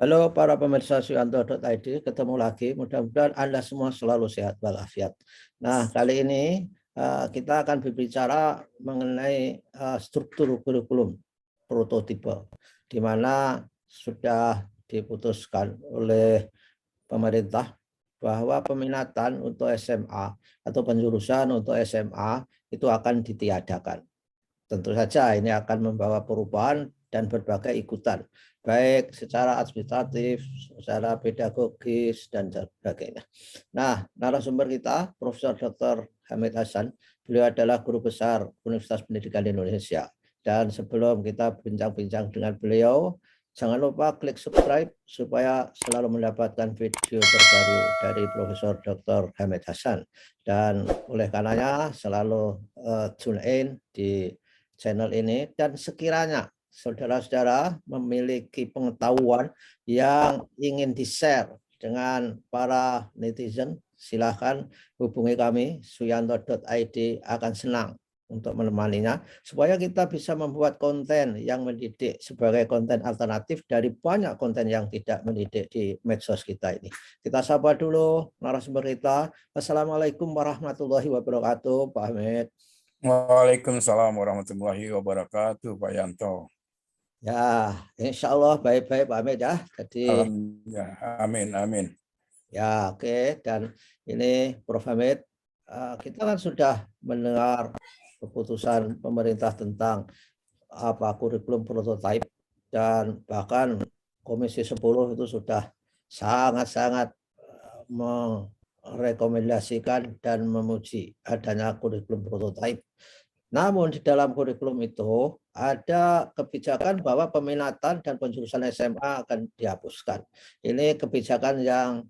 Halo para pemirsa Suyanto.id, ketemu lagi. Mudah-mudahan Anda semua selalu sehat walafiat. Nah, kali ini kita akan berbicara mengenai struktur kurikulum prototipe, di mana sudah diputuskan oleh pemerintah bahwa peminatan untuk SMA atau penjurusan untuk SMA itu akan ditiadakan. Tentu saja ini akan membawa perubahan dan berbagai ikutan, baik secara administratif, secara pedagogis, dan sebagainya. Nah, narasumber kita, Profesor Dr. Hamid Hasan, beliau adalah guru besar Universitas Pendidikan Indonesia. Dan sebelum kita bincang-bincang dengan beliau, jangan lupa klik subscribe supaya selalu mendapatkan video terbaru dari Profesor Dr. Hamid Hasan. Dan oleh karenanya selalu tune in di channel ini, dan sekiranya saudara-saudara memiliki pengetahuan yang ingin di-share dengan para netizen, silahkan hubungi kami suyanto.id, akan senang untuk menemaninya supaya kita bisa membuat konten yang mendidik sebagai konten alternatif dari banyak konten yang tidak mendidik di medsos kita ini. Kita sapa dulu narasumber kita. Assalamualaikum warahmatullahi wabarakatuh, Pak Hamid. Waalaikumsalam warahmatullahi wabarakatuh, Pak Yanto. Ya, insya Allah baik-baik Pak Hamid ya. Jadi, Alhamdulillah, amin, amin. ya oke. Dan ini Prof. Hamid, kita kan sudah mendengar keputusan pemerintah tentang kurikulum prototipe, dan bahkan Komisi 10 itu sudah sangat-sangat merekomendasikan dan memuji adanya kurikulum prototipe. Namun di dalam kurikulum itu ada kebijakan bahwa peminatan dan penjurusan SMA akan dihapuskan. Ini kebijakan yang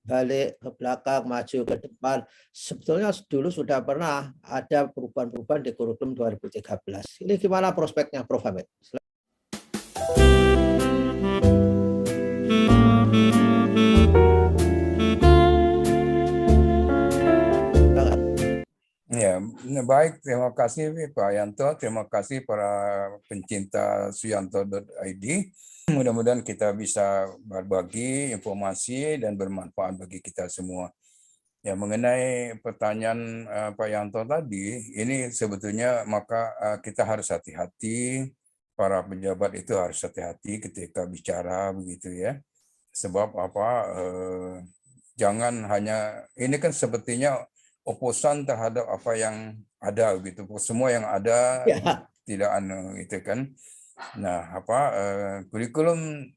balik ke belakang, maju ke depan. Sebetulnya dulu sudah pernah ada perubahan-perubahan di kurikulum 2013. Ini gimana prospeknya, Prof. Hamid? Ya, baik, terima kasih Pak Yanto, terima kasih para pencinta suyanto.id. Mudah-mudahan kita bisa berbagi informasi dan bermanfaat bagi kita semua. Ya, mengenai pertanyaan Pak Yanto tadi, ini sebetulnya maka kita harus hati-hati, para pejabat itu harus hati-hati ketika bicara begitu ya. Sebab jangan hanya, ini kan sepertinya oposan terhadap apa yang ada gitu. Semua yang ada Ya. tidak itu kan. Nah, kurikulum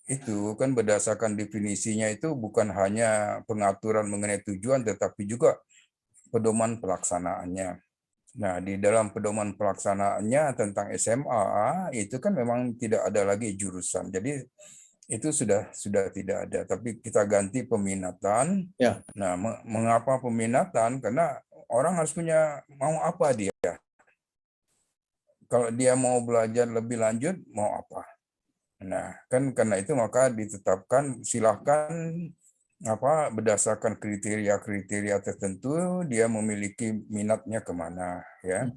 itu kan berdasarkan definisinya itu bukan hanya pengaturan mengenai tujuan, tetapi juga pedoman pelaksanaannya. Nah, di dalam pedoman pelaksanaannya tentang SMA itu kan memang tidak ada lagi jurusan. Jadi itu sudah tidak ada, tapi kita ganti peminatan. Ya. Nah, mengapa peminatan? Karena orang harus punya mau apa dia. Kalau dia mau belajar lebih lanjut, mau apa? Nah, kan karena itu maka ditetapkan silahkan berdasarkan kriteria-kriteria tertentu dia memiliki minatnya kemana ya.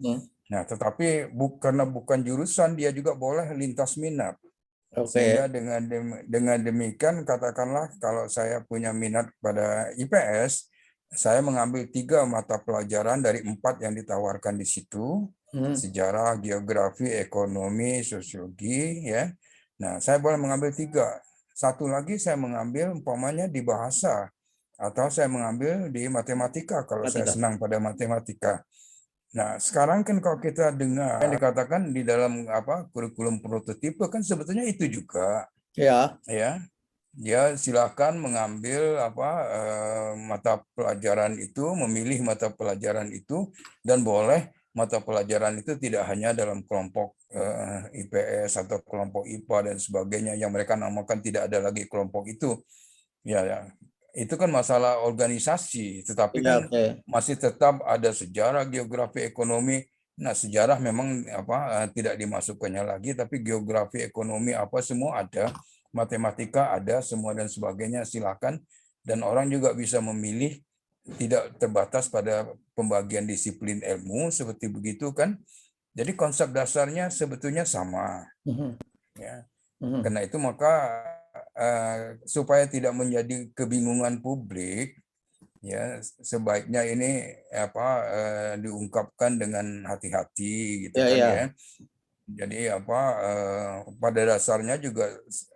Nah, tetapi karena bukan jurusan dia juga boleh lintas minat. Sehingga dengan demikian katakanlah kalau saya punya minat pada IPS, saya mengambil 3 mata pelajaran dari 4 yang ditawarkan di situ, sejarah, geografi, ekonomi, sosiologi, ya. Nah, saya boleh mengambil 3. Satu lagi saya mengambil umpamanya di bahasa, atau saya mengambil di matematika kalau saya senang pada matematika. Nah, sekarang kan kalau kita dengar yang dikatakan di dalam kurikulum prototipe kan sebetulnya itu juga. Ya. Ya. Dia silakan mengambil mata pelajaran itu, memilih mata pelajaran itu, dan boleh mata pelajaran itu tidak hanya dalam kelompok IPS atau kelompok IPA dan sebagainya yang mereka namakan, tidak ada lagi kelompok itu. Ya, itu kan masalah organisasi, tetapi kan masih tetap ada sejarah, geografi, ekonomi. Nah, sejarah memang tidak dimasukkannya lagi, tapi geografi, ekonomi semua ada, matematika ada, semua dan sebagainya silakan. Dan orang juga bisa memilih, tidak terbatas pada pembagian disiplin ilmu seperti begitu kan. Jadi konsep dasarnya sebetulnya sama. Ya. Karena itu maka supaya tidak menjadi kebingungan publik, ya sebaiknya ini diungkapkan dengan hati-hati gitu Ya, kan ya. ya. Jadi pada dasarnya juga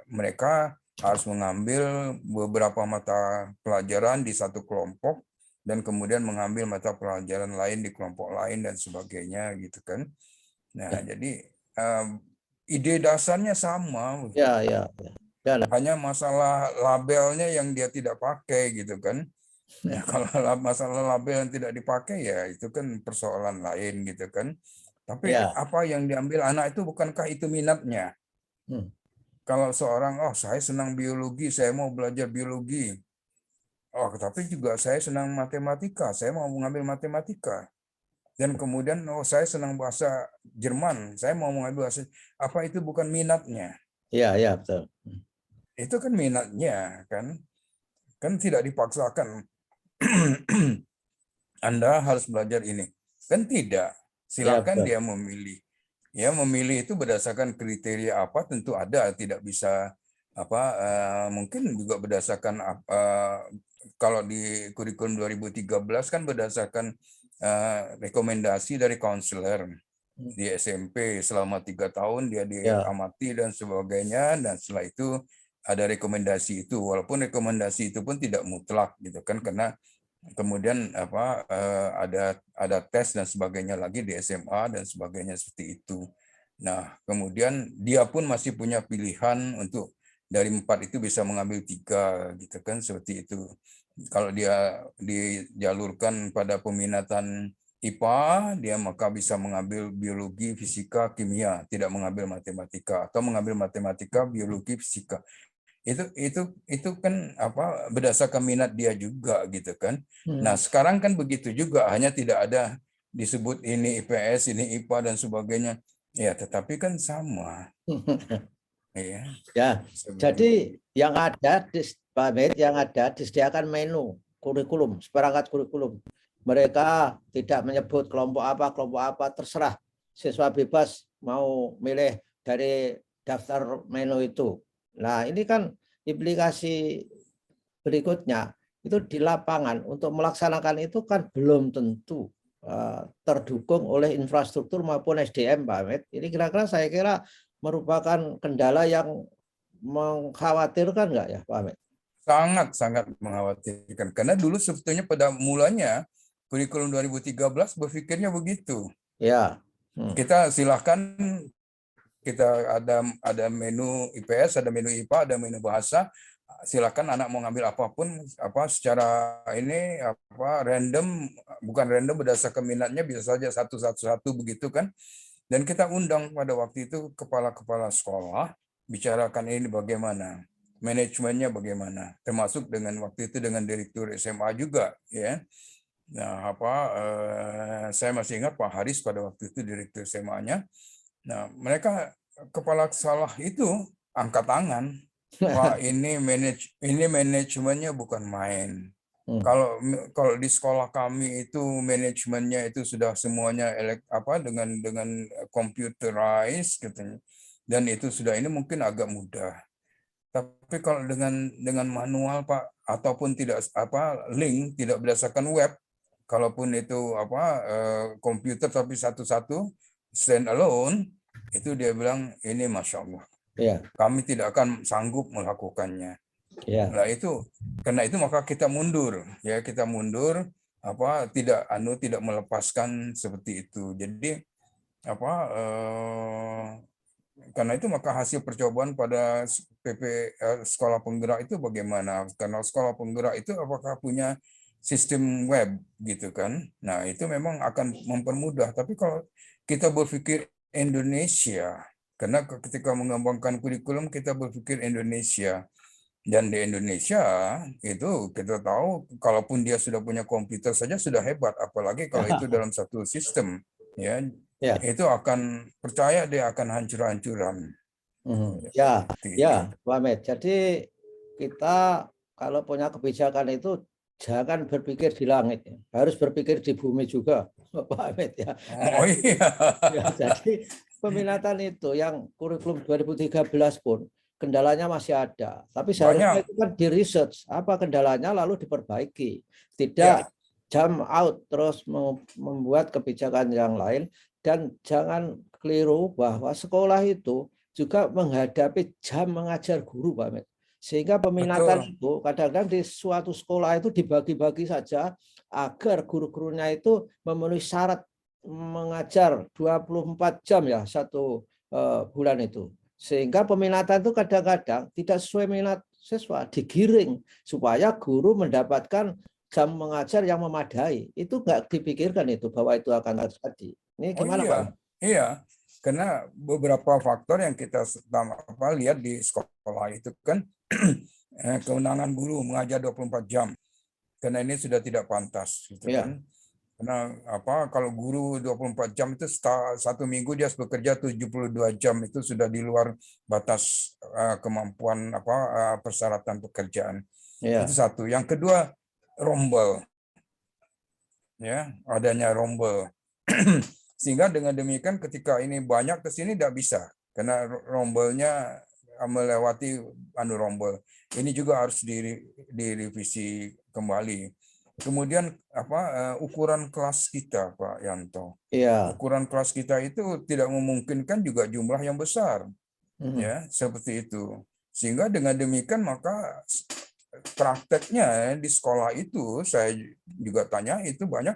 mereka harus mengambil beberapa mata pelajaran di satu kelompok dan kemudian mengambil mata pelajaran lain di kelompok lain dan sebagainya gitu kan. Nah, Ya, jadi ide dasarnya sama. ya, ya. Ya, lah. Hanya masalah labelnya yang dia tidak pakai gitu kan. Nah, kalau masalah label yang tidak dipakai ya itu kan persoalan lain gitu kan. Tapi Ya. apa yang diambil anak itu bukankah itu minatnya? Hmm. Kalau seorang, oh saya senang biologi, saya mau belajar biologi. Oh, tapi juga saya senang matematika, saya mau mengambil matematika. Dan kemudian, oh saya senang bahasa Jerman, saya mau mengambil bahasa, apa itu bukan minatnya? Ya, ya, betul. Itu kan minatnya, kan? Kan tidak dipaksakan. Anda harus belajar ini. Kan tidak. Ya, Silakan betul. dia memilih. Ya, memilih itu berdasarkan kriteria apa tentu ada, tidak bisa mungkin juga berdasarkan kalau di kurikulum 2013 kan berdasarkan rekomendasi dari konselor di SMP selama 3 tahun dia Ya, diamati dan sebagainya, dan setelah itu ada rekomendasi itu, walaupun rekomendasi itu pun tidak mutlak gitu kan, karena kemudian ada tes dan sebagainya lagi di SMA dan sebagainya seperti itu. Nah, kemudian dia pun masih punya pilihan untuk dari 4 itu bisa mengambil 3 gitu kan, seperti itu. Kalau dia dijalurkan pada peminatan IPA, dia maka bisa mengambil biologi, fisika, kimia, tidak mengambil matematika, atau mengambil matematika, biologi, fisika. Itu kan berdasarkan minat dia juga gitu kan. Nah, sekarang kan begitu juga, hanya tidak ada disebut ini IPS, ini IPA dan sebagainya. Ya, tetapi kan sama. Ya, ya. seperti Jadi yang ada di Pak Med, yang ada disediakan menu kurikulum, seperangkat kurikulum. Mereka tidak menyebut kelompok apa, terserah. Siswa bebas mau milih dari daftar menu itu. Nah, ini kan implikasi berikutnya itu di lapangan untuk melaksanakan itu kan belum tentu terdukung oleh infrastruktur maupun SDM, Pak Ahmed. Ini saya kira merupakan kendala yang mengkhawatirkan nggak ya, Pak Ahmed? sangat mengkhawatirkan, karena dulu sebetulnya pada mulanya kurikulum 2013 berpikirnya begitu. Ya. Kita silahkan, kita ada menu IPS, ada menu IPA, ada menu bahasa. Silakan anak mau ngambil apapun secara ini random, bukan random berdasarkan minatnya, bisa saja satu begitu kan. Dan kita undang pada waktu itu kepala-kepala sekolah, bicarakan ini bagaimana, manajemennya bagaimana, termasuk dengan waktu itu dengan direktur SMA juga ya. Nah, saya masih ingat Pak Haris pada waktu itu direktur SMA-nya. Nah, mereka kepala sekolah itu angkat tangan. Wah, ini manajemennya bukan main. Kalau di sekolah kami itu manajemennya itu sudah semuanya dengan computerized katanya. Dan itu sudah ini mungkin agak mudah. Tapi kalau dengan manual Pak, ataupun tidak link, tidak berdasarkan web, kalaupun itu komputer tapi satu-satu stand alone, itu dia bilang ini Masya Allah. Ya. Kami tidak akan sanggup melakukannya. Ya. Nah, karena itu maka kita mundur, ya kita mundur, tidak melepaskan seperti itu. Jadi karena itu maka hasil percobaan pada sekolah penggerak itu bagaimana? Karena sekolah penggerak itu apakah punya sistem web gitu kan? Nah, itu memang akan mempermudah. Tapi kalau kita berpikir Indonesia, karena ketika mengembangkan kurikulum kita berpikir Indonesia. Dan di Indonesia itu kita tahu, kalaupun dia sudah punya komputer saja sudah hebat, apalagi kalau itu dalam satu sistem, ya, itu akan percaya dia akan hancur-hancuran. Ya, Pak Ahmed. Jadi kita kalau punya kebijakan itu jangan berpikir di langit, harus berpikir di bumi juga, Pak Ahmed ya. Oh iya. Ya, jadi peminatan itu yang kurikulum 2013 pun kendalanya masih ada. Tapi Banyak. seharusnya itu kan di research apa kendalanya lalu diperbaiki. Ya, Tidak jump out terus membuat kebijakan yang lain, dan jangan keliru bahwa sekolah itu juga menghadapi jam mengajar guru, Pak Met. Sehingga peminatan betul. itu kadang-kadang di suatu sekolah itu dibagi-bagi saja agar guru-gurunya itu memenuhi syarat mengajar 24 jam ya satu bulan itu. Sehingga peminatan itu kadang-kadang tidak sesuai minat siswa, digiring supaya guru mendapatkan jam mengajar yang memadai. Itu nggak dipikirkan itu bahwa itu akan terjadi. Ini Oh gimana Pak? iya, iya. Karena beberapa faktor yang kita lihat di sekolah itu kan kewenangan guru mengajar 24 jam. Karena ini sudah tidak pantas gitu Ya, kan. Karena kalau guru 24 jam itu satu minggu dia harus bekerja 72 jam, itu sudah di luar batas kemampuan persyaratan pekerjaan. Itu ya, satu. Yang kedua, rombel, ya, adanya rombel. Sehingga dengan demikian ketika ini banyak ke sini tidak bisa karena rombelnya melewati rombel. Ini juga harus direvisi kembali. Kemudian ukuran kelas kita, Pak Yanto. ya. Ukuran kelas kita itu tidak memungkinkan juga jumlah yang besar, Hmm. ya, seperti itu. Sehingga dengan demikian maka prakteknya di sekolah itu saya juga tanya itu banyak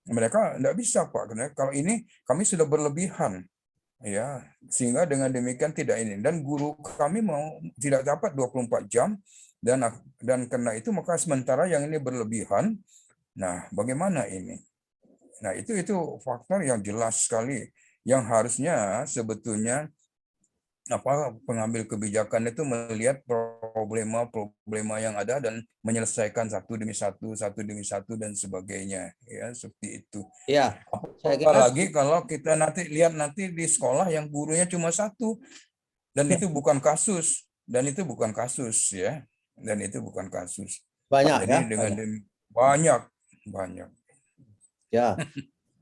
mereka tidak bisa, Pak, karena kalau ini kami sudah berlebihan, ya, sehingga dengan demikian tidak ini, dan guru kami mau tidak dapat 24 jam, dan karena itu maka sementara yang ini berlebihan. Nah, bagaimana ini? Nah, itu faktor yang jelas sekali yang harusnya sebetulnya pengambil kebijakan itu melihat problema yang ada dan menyelesaikan satu demi satu dan sebagainya, ya, seperti itu. Ya, saya kira Apalagi kalau kita nanti lihat di sekolah yang gurunya cuma satu dan itu bukan kasus ya, dan itu bukan kasus. banyak ya, Jadi dengan banyak. banyak. Ya,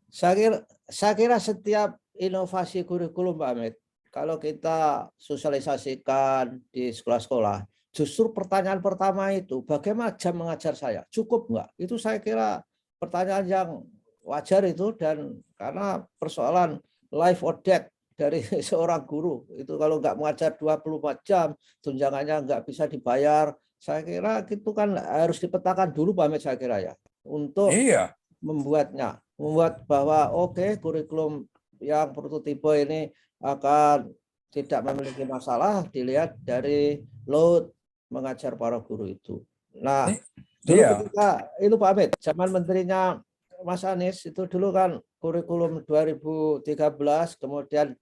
saya kira setiap inovasi kurikulum, Pak Amit, kalau kita sosialisasikan di sekolah-sekolah, justru pertanyaan pertama itu, bagaimana jam mengajar saya? Cukup nggak? Itu saya kira pertanyaan yang wajar itu, dan karena persoalan life or death dari seorang guru, itu kalau nggak mengajar 24 jam, tunjangannya nggak bisa dibayar, saya kira itu kan harus dipetakan dulu, Pak Amit, saya kira ya, untuk Iya, membuat bahwa oke, kurikulum yang prototipe ini akan tidak memiliki masalah dilihat dari load mengajar para guru itu. Nah, dulu iya. ketika itu Pak Amit, zaman menterinya Mas Anies itu dulu kan kurikulum 2013, kemudian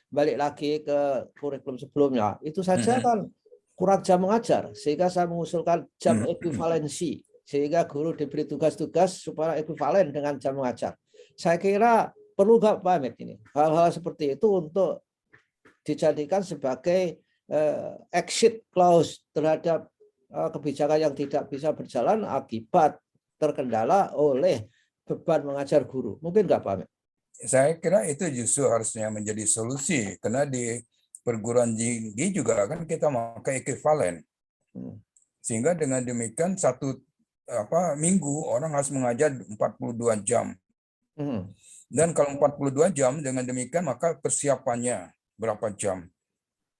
balik lagi ke kurikulum sebelumnya. Itu saja kan kurang jam mengajar, sehingga saya mengusulkan jam ekuivalensi, sehingga guru diberi tugas-tugas supaya ekuivalen dengan jam mengajar. Saya kira perlu nggak Pak Amit ini hal-hal seperti itu untuk dijadikan sebagai exit clause terhadap kebijakan yang tidak bisa berjalan akibat terkendala oleh beban mengajar guru. Mungkin nggak Pak Amit? Saya kira itu justru harusnya menjadi solusi, karena di perguruan tinggi juga kan kita pakai ekuivalen. Sehingga dengan demikian satu minggu orang harus mengajar 42 jam. Dan kalau 42 jam dengan demikian maka persiapannya berapa jam?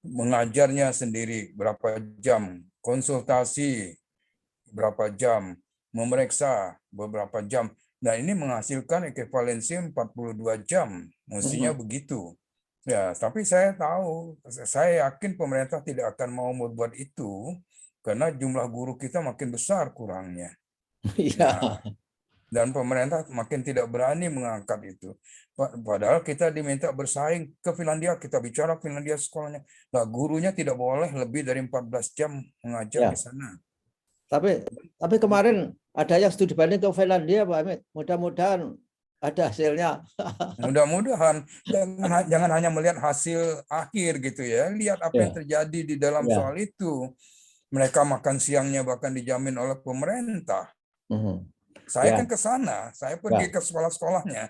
Mengajarnya sendiri berapa jam? Konsultasi berapa jam? Memeriksa beberapa jam. Nah, ini menghasilkan ekuivalensi 42 jam. Mestinya begitu. Ya, tapi saya yakin pemerintah tidak akan mau membuat itu karena jumlah guru kita makin besar kurangnya. Iya. Nah, dan pemerintah makin tidak berani mengangkat itu. Padahal kita diminta bersaing ke Finlandia, kita bicara Finlandia sekolahnya. Nah, gurunya tidak boleh lebih dari 14 jam mengajar di Ya. sana. Tapi kemarin ada yang studi banding ke Finlandia, Pak Amit. Mudah-mudahan ada hasilnya. Mudah-mudahan jangan hanya melihat hasil akhir gitu ya. Lihat apa yang Ya, terjadi di dalam ya. soal itu. Mereka makan siangnya bahkan dijamin oleh pemerintah. Saya Ya. kan ke sana, saya pergi Ya. ke sekolah-sekolahnya.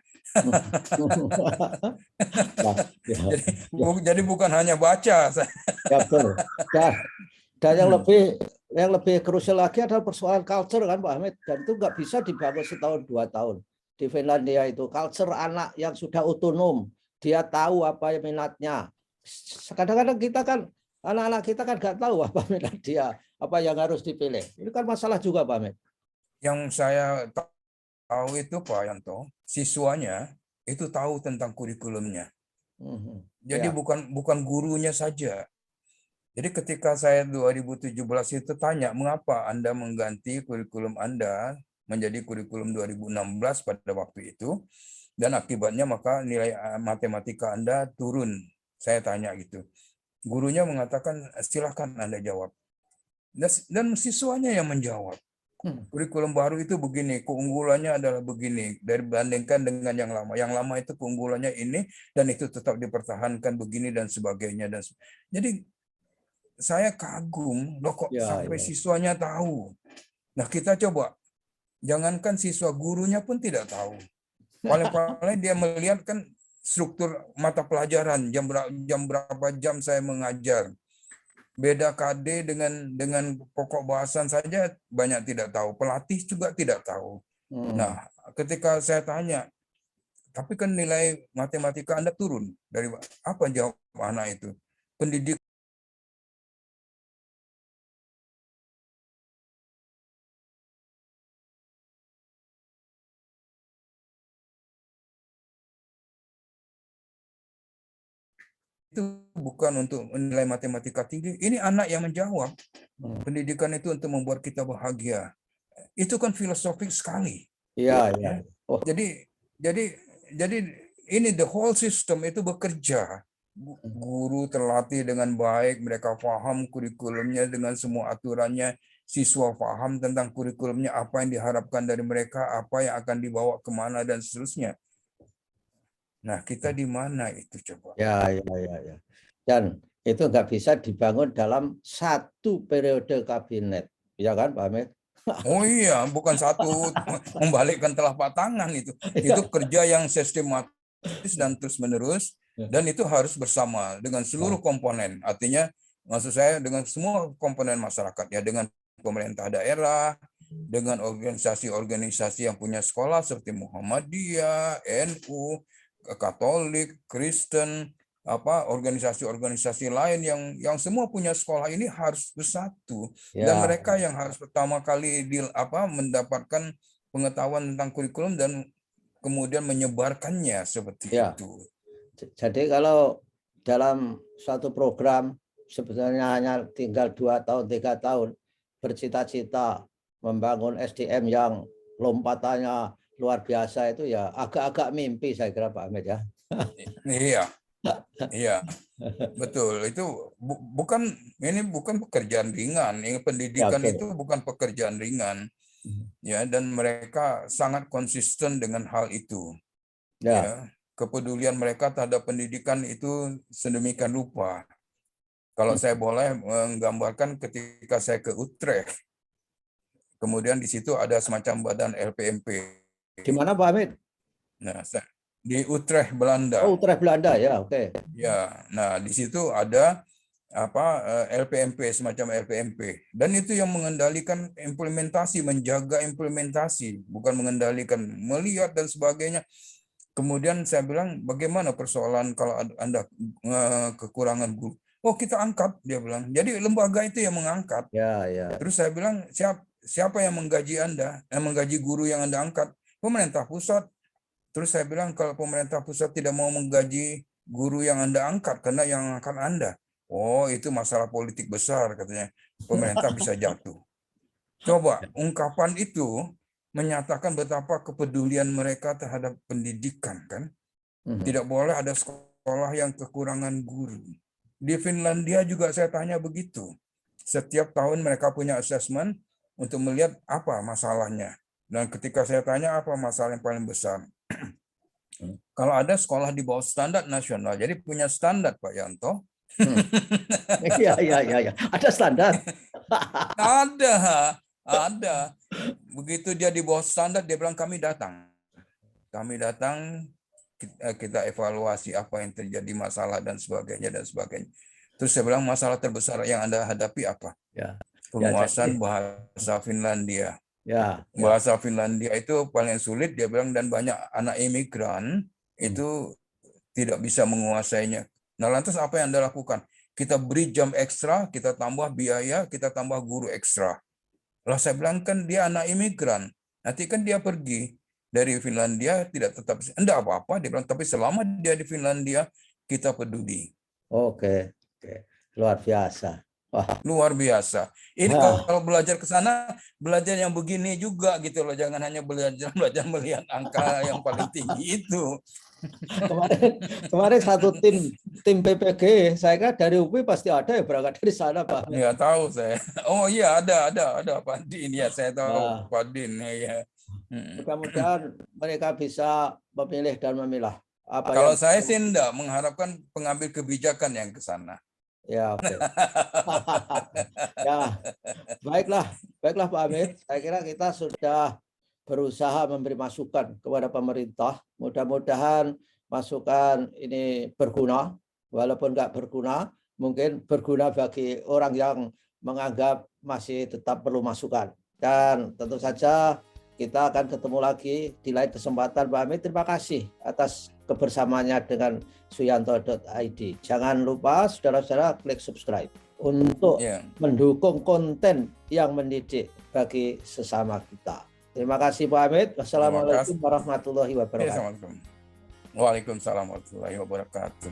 Ya, Jadi, ya, jadi bukan hanya baca. ya, betul. Dan yang lebih krusial lagi adalah persoalan culture kan Pak Hamid, dan itu nggak bisa dibangun setahun 2 tahun. Di Finlandia itu culture anak yang sudah otonom, dia tahu apa yang minatnya. Kadang-kadang kita kan anak-anak kita kan nggak tahu apa minat dia, apa yang harus dipilih. Ini kan masalah juga Pak Hamid. Yang saya tahu itu Pak Yanto, siswanya itu tahu tentang kurikulumnya. Jadi Ya. bukan gurunya saja. Jadi ketika saya 2017 itu tanya, mengapa Anda mengganti kurikulum Anda menjadi kurikulum 2016 pada waktu itu, dan akibatnya maka nilai matematika Anda turun. Saya tanya gitu. Gurunya mengatakan, silahkan Anda jawab. Dan siswanya yang menjawab. Kurikulum baru itu begini, keunggulannya adalah begini, dibandingkan dengan yang lama. Yang lama itu keunggulannya ini, dan itu tetap dipertahankan begini dan sebagainya. Jadi saya kagum, loh kok Ya, sampai ya. siswanya tahu. Nah kita coba, jangankan siswa, gurunya pun tidak tahu. Paling-paling dia melihat kan struktur mata pelajaran, jam berapa jam saya mengajar. Beda KD dengan pokok bahasan saja banyak tidak tahu. Pelatih juga tidak tahu. Nah, ketika saya tanya, tapi kan nilai matematika Anda turun. Dari apa jawab anak itu? Pendidik itu bukan untuk nilai matematika tinggi. Ini anak yang menjawab. Pendidikan itu untuk membuat kita bahagia. Itu kan filosofik sekali. Iya, iya. Oh. Jadi ini the whole system itu bekerja. Guru terlatih dengan baik, mereka paham kurikulumnya dengan semua aturannya, siswa paham tentang kurikulumnya, apa yang diharapkan dari mereka, apa yang akan dibawa kemana, dan seterusnya. Nah, kita di mana itu coba? Ya, ya, ya, ya. Dan itu nggak bisa dibangun dalam satu periode kabinet, ya kan, Pak Hamid? Oh iya, bukan satu membalikkan telapak tangan itu. Itu kerja yang sistematis dan terus-menerus, dan itu harus bersama dengan seluruh komponen. Artinya, maksud saya dengan semua komponen masyarakat, ya, dengan pemerintah daerah, dengan organisasi-organisasi yang punya sekolah seperti Muhammadiyah, NU, Katolik, Kristen, organisasi-organisasi lain yang semua punya sekolah ini harus bersatu, dan Ya, mereka yang harus pertama kali mendapatkan pengetahuan tentang kurikulum dan kemudian menyebarkannya seperti ya. itu. Jadi kalau dalam suatu program sebenarnya hanya tinggal 2 tahun, 3 tahun, bercita-cita membangun SDM yang lompatannya luar biasa, itu ya agak-agak mimpi saya kira Pak Hamid ya. Iya, iya, betul. Itu bukan pekerjaan ringan. Ini Ya, pendidikan itu betul. bukan pekerjaan ringan, ya. Dan mereka sangat konsisten dengan hal itu, Ya. ya. Kepedulian mereka terhadap pendidikan itu sedemikian rupa. Kalau saya boleh menggambarkan, ketika saya ke Utrecht, kemudian di situ ada semacam badan LPMP. Di mana Pak Hamid? Nah, di Utrecht, Belanda. Oh, Utrecht Belanda ya, oke. Ya, nah di situ ada LPMP, semacam LPMP, dan itu yang mengendalikan implementasi, menjaga implementasi, bukan mengendalikan, melihat dan sebagainya. Kemudian saya bilang, bagaimana persoalan kalau Anda kekurangan guru? Oh, kita angkat, dia bilang. Jadi lembaga itu yang mengangkat. Ya, ya. Terus saya bilang, siapa yang menggaji Anda, yang menggaji guru yang Anda angkat? Pemerintah pusat. Terus saya bilang, kalau pemerintah pusat tidak mau menggaji guru yang Anda angkat karena yang angkat Anda, oh itu masalah politik besar katanya. Pemerintah bisa jatuh. Coba ungkapan itu menyatakan betapa kepedulian mereka terhadap pendidikan, kan? Tidak boleh ada sekolah yang kekurangan guru. Di Finlandia juga saya tanya begitu. Setiap tahun mereka punya assessment untuk melihat apa masalahnya. Dan ketika saya tanya apa masalah yang paling besar, kalau ada sekolah di bawah standar nasional, jadi punya standar Pak Yanto. Iya, iya, iya, iya. Ada standar. Ada. Begitu dia di bawah standar, dia bilang kami datang, kita evaluasi apa yang terjadi, masalah dan sebagainya dan sebagainya. Terus saya bilang masalah terbesar yang Anda hadapi apa? Ya. Penguasaan bahasa Finlandia. Ya. Bahasa Finlandia itu paling sulit, dia bilang, dan banyak anak imigran itu tidak bisa menguasainya. Nah, lantas apa yang Anda lakukan? Kita beri jam ekstra, kita tambah biaya, kita tambah guru ekstra. Lah saya bilang kan dia anak imigran. Nanti kan dia pergi dari Finlandia tidak tetap, enggak apa-apa, dia bilang, tapi selama dia di Finlandia kita peduli. Oke, luar biasa. Wah. Luar biasa. Ini Wah. kalau belajar ke sana, belajar yang begini juga gitu loh. Jangan hanya belajar melihat angka yang paling tinggi itu. Kemarin satu tim PPG, saya kira dari UPI pasti ada ya berangkat dari sana, Pak. Ya tahu saya. Oh iya, ada Pak Din ya, saya tahu Pak Din ya. Mudah-mudahan mereka bisa memilih dan memilah apa kalau yang saya sih enggak mengharapkan pengambil kebijakan yang ke sana. Ya, oke. Ya, baiklah Pak Amit. Saya kira kita sudah berusaha memberi masukan kepada pemerintah. Mudah-mudahan masukan ini berguna, walaupun nggak berguna, mungkin berguna bagi orang yang menganggap masih tetap perlu masukan. Dan tentu saja kita akan ketemu lagi di lain kesempatan, Pak Amit. Terima kasih atas kebersamaannya dengan suyanto.id. Jangan lupa saudara-saudara klik subscribe untuk mendukung konten yang mendidik bagi sesama kita. Terima kasih Pak Amit. Wassalamualaikum warahmatullahi wabarakatuh. Waalaikumsalam warahmatullahi wabarakatuh.